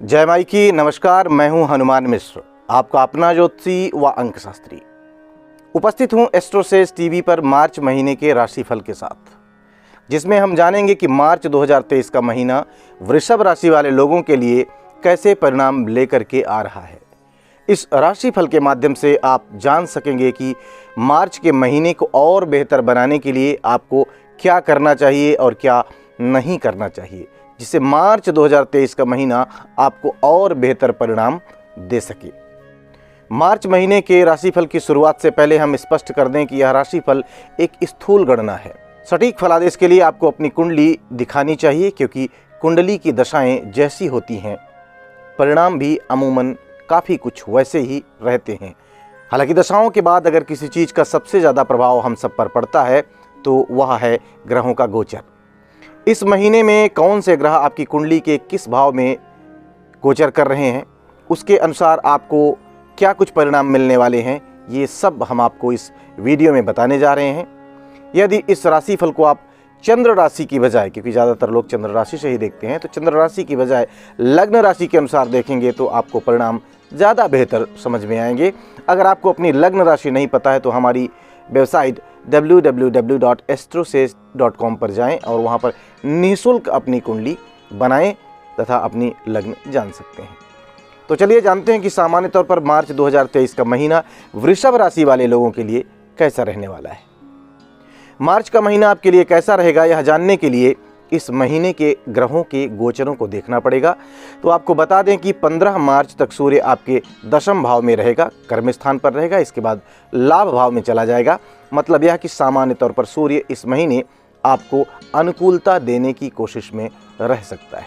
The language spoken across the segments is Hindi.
जय माई की नमस्कार। मैं हूं हनुमान मिश्र, आपका अपना ज्योतिषी व अंक शास्त्री। उपस्थित हूं एस्ट्रोसेज टीवी पर मार्च महीने के राशिफल के साथ, जिसमें हम जानेंगे कि मार्च 2023 का महीना वृषभ राशि वाले लोगों के लिए कैसे परिणाम लेकर के आ रहा है। इस राशिफल के माध्यम से आप जान सकेंगे कि मार्च के महीने को और बेहतर बनाने के लिए आपको क्या करना चाहिए और क्या नहीं करना चाहिए, जिससे मार्च 2023 का महीना आपको और बेहतर परिणाम दे सके। मार्च महीने के राशिफल की शुरुआत से पहले हम स्पष्ट कर दें कि यह राशिफल एक स्थूल गणना है। सटीक फलादेश के लिए आपको अपनी कुंडली दिखानी चाहिए, क्योंकि कुंडली की दशाएं जैसी होती हैं परिणाम भी अमूमन काफ़ी कुछ वैसे ही रहते हैं। हालांकि दशाओं के बाद अगर किसी चीज़ का सबसे ज़्यादा प्रभाव हम सब पर पड़ता है तो वह है ग्रहों का गोचर। इस महीने में कौन से ग्रह आपकी कुंडली के किस भाव में गोचर कर रहे हैं, उसके अनुसार आपको क्या कुछ परिणाम मिलने वाले हैं, ये सब हम आपको इस वीडियो में बताने जा रहे हैं। यदि इस राशिफल को आप चंद्र राशि की बजाय, क्योंकि ज़्यादातर लोग चंद्र राशि से ही देखते हैं, तो चंद्र राशि की बजाय लग्न राशि के अनुसार देखेंगे तो आपको परिणाम ज़्यादा बेहतर समझ में आएंगे। अगर आपको अपनी लग्न राशि नहीं पता है तो हमारी वेबसाइट www.astrosage.com पर जाएं और वहां पर निःशुल्क अपनी कुंडली बनाएं तथा अपनी लग्न जान सकते हैं। तो चलिए जानते हैं कि सामान्य तौर पर मार्च 2023 का महीना वृषभ राशि वाले लोगों के लिए कैसा रहने वाला है। मार्च का महीना आपके लिए कैसा रहेगा, यह जानने के लिए इस महीने के ग्रहों के गोचरों को देखना पड़ेगा। तो आपको बता दें कि 15 मार्च तक सूर्य आपके दशम भाव में रहेगा, कर्म स्थान पर रहेगा। इसके बाद लाभ भाव में चला जाएगा। मतलब यह कि सामान्य तौर पर सूर्य इस महीने आपको अनुकूलता देने की कोशिश में रह सकता है।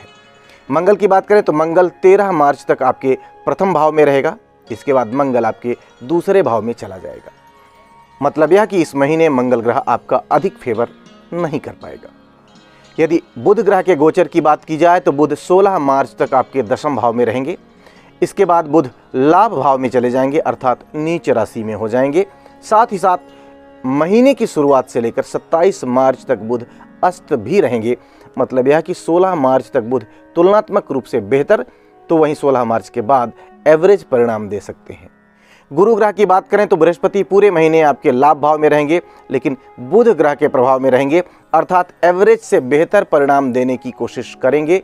मंगल की बात करें तो मंगल 13 मार्च तक आपके प्रथम भाव में रहेगा। इसके बाद मंगल आपके दूसरे भाव में चला जाएगा। मतलब यह कि इस महीने मंगल ग्रह आपका अधिक फेवर नहीं कर पाएगा। यदि बुध ग्रह के गोचर की बात की जाए तो बुध 16 मार्च तक आपके दशम भाव में रहेंगे। इसके बाद बुध लाभ भाव में चले जाएंगे, अर्थात नीच राशि में हो जाएंगे। साथ ही साथ महीने की शुरुआत से लेकर 27 मार्च तक बुध अस्त भी रहेंगे। मतलब यह कि 16 मार्च तक बुध तुलनात्मक रूप से बेहतर, तो वहीं 16 मार्च के बाद एवरेज परिणाम दे सकते हैं। गुरु ग्रह की बात करें तो बृहस्पति पूरे महीने आपके लाभ भाव में रहेंगे, लेकिन बुध ग्रह के प्रभाव में रहेंगे, अर्थात एवरेज से बेहतर परिणाम देने की कोशिश करेंगे।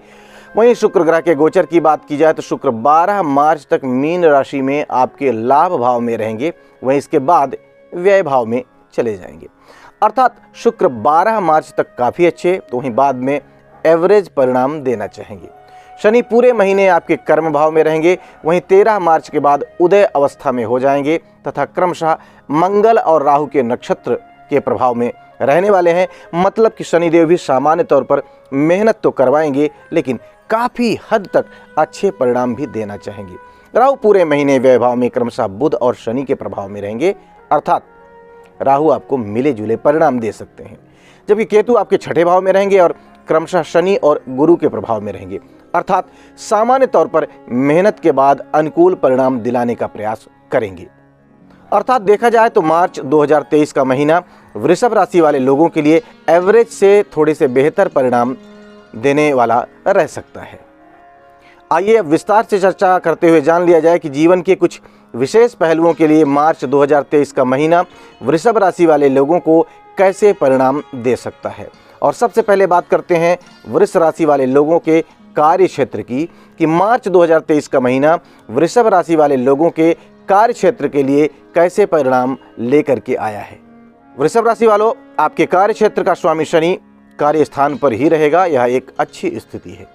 वहीं शुक्र ग्रह के गोचर की बात की जाए तो शुक्र 12 मार्च तक मीन राशि में आपके लाभ भाव में रहेंगे। वहीं इसके बाद व्यय भाव में चले जाएंगे, अर्थात शुक्र 12 मार्च तक काफ़ी अच्छे, तो वहीं बाद में एवरेज परिणाम देना चाहेंगे। शनि पूरे महीने आपके कर्म भाव में रहेंगे। वहीं 13 मार्च के बाद उदय अवस्था में हो जाएंगे तथा क्रमशः मंगल और राहु के नक्षत्र के प्रभाव में रहने वाले हैं। मतलब कि शनिदेव भी सामान्य तौर पर मेहनत तो करवाएंगे, लेकिन काफ़ी हद तक अच्छे परिणाम भी देना चाहेंगे। राहु पूरे महीने व्यय भाव में क्रमशः बुध और शनि के प्रभाव में रहेंगे, अर्थात राहु आपको मिले जुले परिणाम दे सकते हैं। जबकि केतु आपके छठे भाव में रहेंगे और क्रमशः शनि और गुरु के प्रभाव में रहेंगे, अर्थात सामान्य तौर पर मेहनत के बाद अनुकूल परिणाम दिलाने का प्रयास करेंगे। अर्थात देखा जाए तो मार्च 2023 का महीना वृषभ राशि वाले लोगों के लिए एवरेज से थोड़े से बेहतर परिणाम देने वाला रह सकता है। आइए अब विस्तार से चर्चा करते हुए जान लिया जाए कि जीवन के कुछ विशेष पहलुओं के लिए मार्च 2023 का महीना वृषभ राशि वाले लोगों को कैसे परिणाम दे सकता है। और सबसे पहले बात करते हैं वृष राशि वाले लोगों के कार्य क्षेत्र की, कि मार्च 2023 का महीना वृषभ राशि वाले लोगों के कार्य क्षेत्र के लिए कैसे परिणाम लेकर के आया है। वृषभ राशि वालों, आपके कार्य क्षेत्र का स्वामी शनि कार्य स्थान पर ही रहेगा, यह एक अच्छी स्थिति है।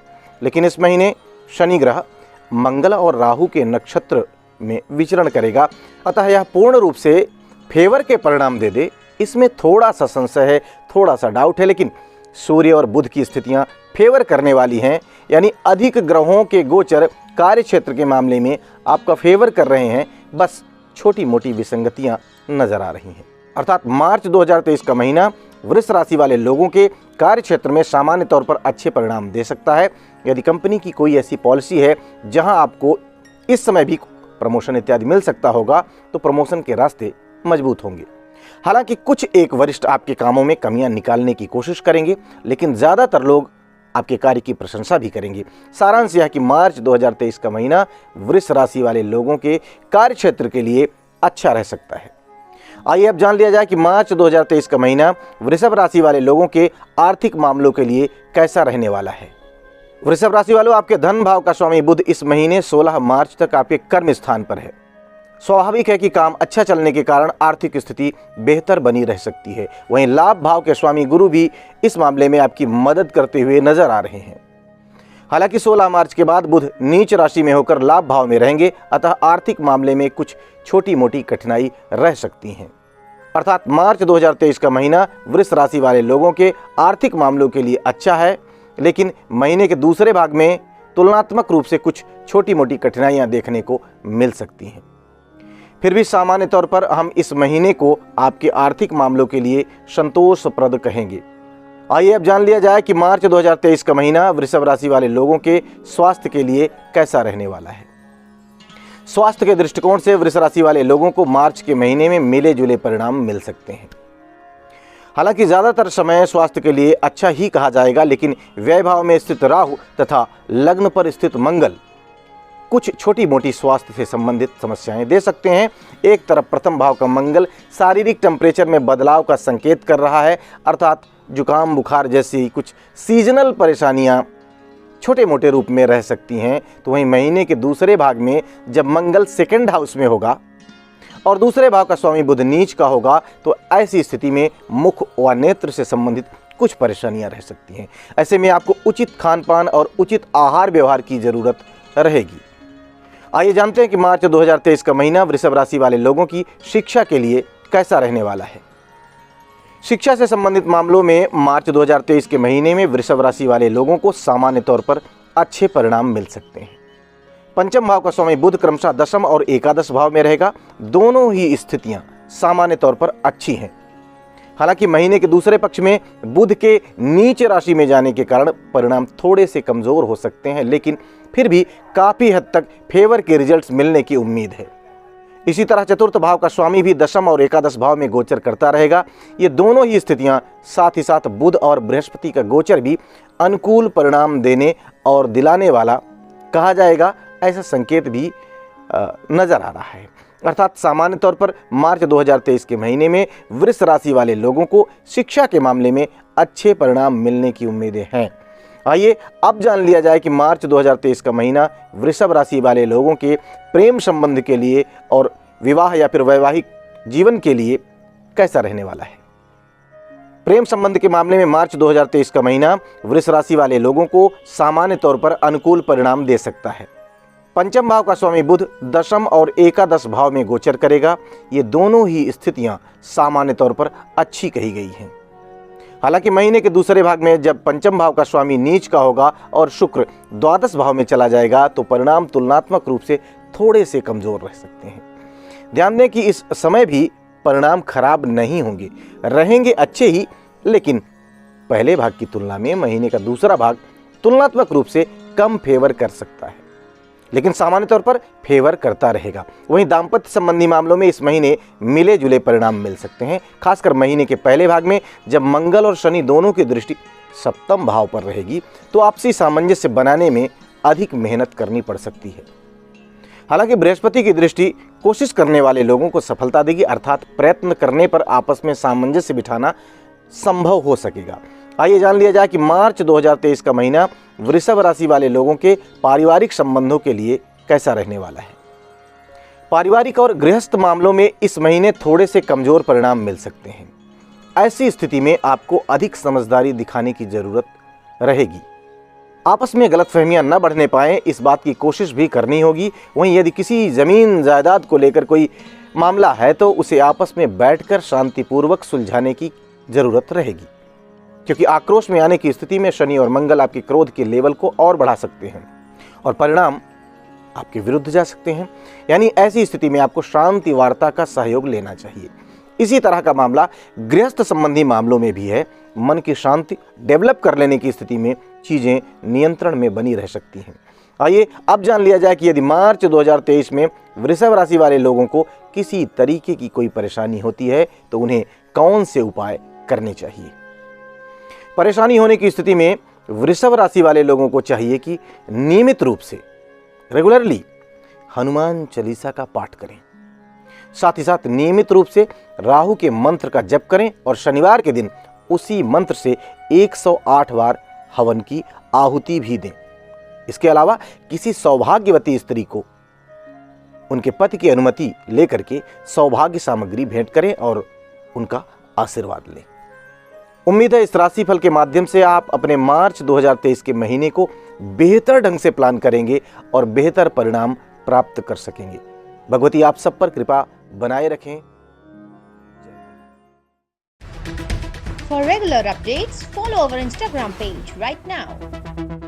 लेकिन इस महीने शनि ग्रह मंगल और राहु के नक्षत्र में विचरण करेगा, अतः यह पूर्ण रूप से फेवर के परिणाम दे दे, इसमें थोड़ा सा संशय है, थोड़ा सा डाउट है। लेकिन सूर्य और बुध की स्थितियां फेवर करने वाली हैं, यानी अधिक ग्रहों के गोचर कार्य क्षेत्र के मामले में आपका फेवर कर रहे हैं। बस छोटी मोटी विसंगतियां नजर आ रही हैं। अर्थात मार्च 2023 का महीना वृष राशि वाले लोगों के कार्य क्षेत्र में सामान्य तौर पर अच्छे परिणाम दे सकता है। यदि कंपनी की कोई ऐसी पॉलिसी है जहां आपको इस समय भी प्रमोशन इत्यादि मिल सकता होगा, तो प्रमोशन के रास्ते मजबूत होंगे। हालांकि कुछ एक वरिष्ठ आपके कामों में कमियां निकालने की कोशिश करेंगे, लेकिन ज़्यादातर लोग आपके कार्य की प्रशंसा भी करेंगे। सारांश यह कि मार्च 2023 का महीना वृष राशि वाले लोगों के कार्य क्षेत्र के लिए अच्छा रह सकता है। आइए अब जान लिया जाए कि मार्च 2023 का महीना वृषभ राशि वाले लोगों के आर्थिक मामलों के लिए कैसा रहने वाला है। वृषभ राशि वालों, आपके धन भाव का स्वामी बुध इस महीने 16 मार्च तक आपके कर्म स्थान पर है। स्वाभाविक है कि काम अच्छा चलने के कारण आर्थिक स्थिति बेहतर बनी रह सकती है। वहीं लाभ भाव के स्वामी गुरु भी इस मामले में आपकी मदद करते हुए नजर आ रहे हैं। हालांकि 16 मार्च के बाद बुध नीच राशि में होकर लाभ भाव में रहेंगे, अतः आर्थिक मामले में कुछ छोटी मोटी कठिनाई रह सकती हैं। अर्थात मार्च 2023 का महीना वृष राशि वाले लोगों के आर्थिक मामलों के लिए अच्छा है, लेकिन महीने के दूसरे भाग में तुलनात्मक रूप से कुछ छोटी मोटी कठिनाइयां देखने को मिल सकती हैं। फिर भी सामान्य तौर पर हम इस महीने को आपके आर्थिक मामलों के लिए संतोषप्रद कहेंगे। आइए अब जान लिया जाए कि मार्च 2023 का महीना वृषभ राशि वाले लोगों के स्वास्थ्य के लिए कैसा रहने वाला है। स्वास्थ्य के दृष्टिकोण से वृष राशि वाले लोगों को मार्च के महीने में मिले जुले परिणाम मिल सकते हैं। हालांकि ज्यादातर समय स्वास्थ्य के लिए अच्छा ही कहा जाएगा, लेकिन व्यय भाव में स्थित राहु तथा लग्न पर स्थित मंगल कुछ छोटी मोटी स्वास्थ्य से संबंधित समस्याएं दे सकते हैं। एक तरफ प्रथम भाव का मंगल शारीरिक टेम्परेचर में बदलाव का संकेत कर रहा है, अर्थात जुकाम बुखार जैसी कुछ सीजनल परेशानियां छोटे मोटे रूप में रह सकती हैं। तो वहीं महीने के दूसरे भाग में जब मंगल सेकंड हाउस में होगा और दूसरे भाव का स्वामी बुध नीच का होगा, तो ऐसी स्थिति में मुख व नेत्र से संबंधित कुछ परेशानियां रह सकती हैं। ऐसे में आपको उचित खान पान और उचित आहार व्यवहार की जरूरत रहेगी। आइए जानते हैं कि मार्च 2023 का महीना वृषभ राशि वाले लोगों की शिक्षा के लिए कैसा रहने वाला है। शिक्षा से संबंधित मामलों में मार्च 2023 के महीने में वृषभ राशि वाले लोगों को सामान्य तौर पर अच्छे परिणाम मिल सकते हैं। पंचम भाव का स्वामी बुध क्रमशः दशम और एकादश भाव में रहेगा। दोनों ही स्थितियां सामान्य तौर पर अच्छी हैं। हालांकि महीने के दूसरे पक्ष में बुध के नीच राशि में जाने के कारण परिणाम थोड़े से कमजोर हो सकते हैं, लेकिन फिर भी काफी हद तक फेवर के रिजल्ट्स मिलने की उम्मीद है। इसी तरह चतुर्थ भाव का स्वामी भी दशम और एकादश भाव में गोचर करता रहेगा। ये दोनों ही स्थितियां, साथ ही साथ बुध और बृहस्पति का गोचर भी अनुकूल परिणाम देने और दिलाने वाला कहा जाएगा, ऐसा संकेत भी नजर आ रहा है। अर्थात सामान्य तौर पर मार्च 2023 के महीने में वृष राशि वाले लोगों को शिक्षा के मामले में अच्छे परिणाम मिलने की उम्मीदें हैं। आइए अब जान लिया जाए कि मार्च 2023 का महीना वृषभ राशि वाले लोगों के प्रेम संबंध के लिए और विवाह या फिर वैवाहिक जीवन के लिए कैसा रहने वाला है। प्रेम संबंध के मामले में मार्च 2023 का महीना वृष राशि वाले लोगों को सामान्य तौर पर अनुकूल परिणाम दे सकता है। पंचम भाव का स्वामी बुध दशम और एकादश भाव में गोचर करेगा। ये दोनों ही स्थितियां सामान्य तौर पर अच्छी कही गई हैं। हालांकि महीने के दूसरे भाग में जब पंचम भाव का स्वामी नीच का होगा और शुक्र द्वादश भाव में चला जाएगा, तो परिणाम तुलनात्मक रूप से थोड़े से कमजोर रह सकते हैं। ध्यान दें कि इस समय भी परिणाम खराब नहीं होंगे, रहेंगे अच्छे ही, लेकिन पहले भाग की तुलना में महीने का दूसरा भाग तुलनात्मक रूप से कम फेवर कर सकता है, लेकिन सामान्य तौर पर फेवर करता रहेगा। वहीं दाम्पत्य संबंधी मामलों में इस महीने मिले जुले परिणाम मिल सकते हैं। खासकर महीने के पहले भाग में जब मंगल और शनि दोनों की दृष्टि सप्तम भाव पर रहेगी, तो आपसी सामंजस्य बनाने में अधिक मेहनत करनी पड़ सकती है। हालांकि बृहस्पति की दृष्टि कोशिश करने वाले लोगों को सफलता देगी, अर्थात प्रयत्न करने पर आपस में सामंजस्य बिठाना संभव हो सकेगा। आइए जान लिया जाए कि मार्च 2023 का महीना वृषभ राशि वाले लोगों के पारिवारिक संबंधों के लिए कैसा रहने वाला है। पारिवारिक और गृहस्थ मामलों में इस महीने थोड़े से कमजोर परिणाम मिल सकते हैं। ऐसी स्थिति में आपको अधिक समझदारी दिखाने की जरूरत रहेगी। आपस में गलतफहमियां न बढ़ने पाएं, इस बात की कोशिश भी करनी होगी। वहीं यदि किसी जमीन जायदाद को लेकर कोई मामला है, तो उसे आपस में बैठकर शांतिपूर्वक सुलझाने की जरूरत रहेगी, क्योंकि आक्रोश में आने की स्थिति में शनि और मंगल आपके क्रोध के लेवल को और बढ़ा सकते हैं और परिणाम आपके विरुद्ध जा सकते हैं। यानी ऐसी स्थिति में आपको शांति वार्ता का सहयोग लेना चाहिए। इसी तरह का मामला गृहस्थ संबंधी मामलों में भी है। मन की शांति डेवलप कर लेने की स्थिति में चीजें नियंत्रण में बनी रह सकती हैं। आइए अब जान लिया जाए कि यदि मार्च 2023 में वृषभ राशि वाले लोगों को किसी तरीके की कोई परेशानी होती है, तो उन्हें कौन से उपाय करने चाहिए। परेशानी होने की स्थिति में वृषभ राशि वाले लोगों को चाहिए कि नियमित रूप से रेगुलरली हनुमान चालीसा का पाठ करें। साथ ही साथ नियमित रूप से राहु के मंत्र का जप करें और शनिवार के दिन उसी मंत्र से 108 बार हवन की आहुति भी दें। इसके अलावा किसी सौभाग्यवती स्त्री को उनके पति की अनुमति लेकर के सौभाग्य सामग्री भेंट करें और उनका आशीर्वाद लें। उम्मीद है इस राशिफल के माध्यम से आप अपने मार्च 2023 के महीने को बेहतर ढंग से प्लान करेंगे और बेहतर परिणाम प्राप्त कर सकेंगे। भगवती आप सब पर कृपा बनाए रखें। For regular updates, follow our Instagram page right now.